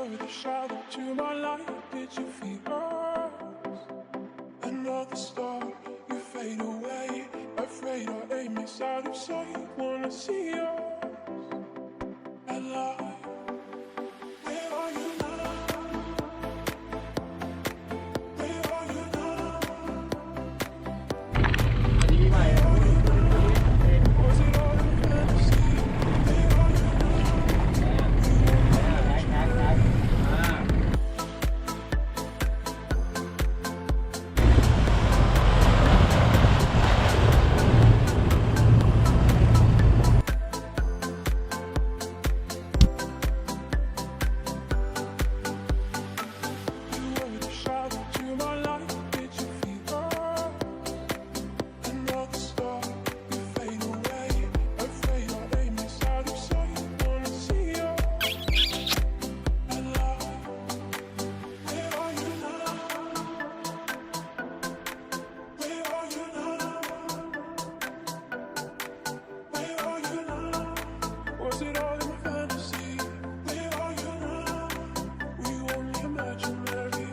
were the shadow to my light. Did you feel us? Another star, you fade away. Afraid our aim is out of sight. Wanna see us alive. Where are you now? Where are you now? Was it all a fantasy? Where are you now? You were the shadow to my light. Did you feel us? Another star, you fade away. Afraid our aim is out of sight. Wanna see us alive. Where are you now? Where are you now? Where are you now? Was it all in fantasy? Where are you now? Were you only imaginary?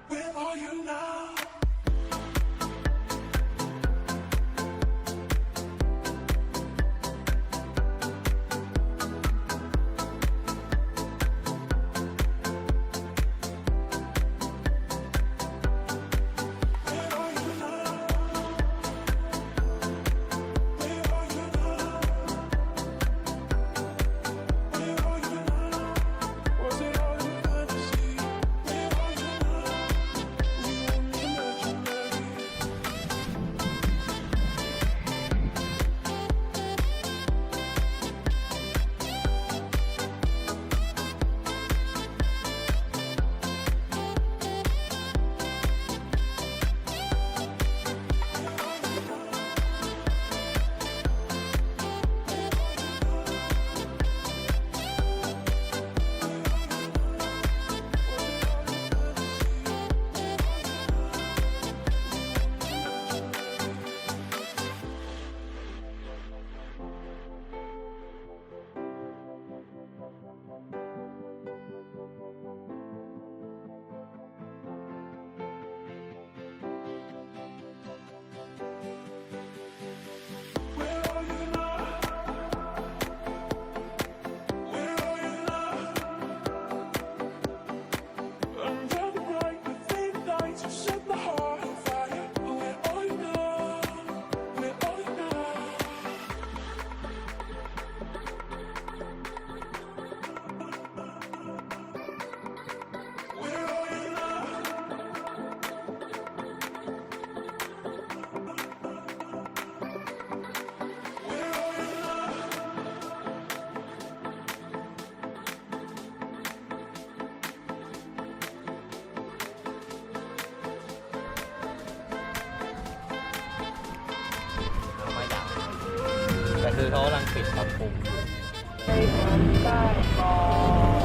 Where are you now? Where are you now? Where are you now? Where are you now? Was it all in fantasy? Where are you now? Were you only imaginary? Where are you now? Where are you now? Under the bright, the thin lights you set my heart on fire. Where are you now? Where are you now? Where are you now? Where are you now?ไม่ดังแต่คือเขากำลังปิดปรับปรุงอยู่ ไปทำบ้านก่อน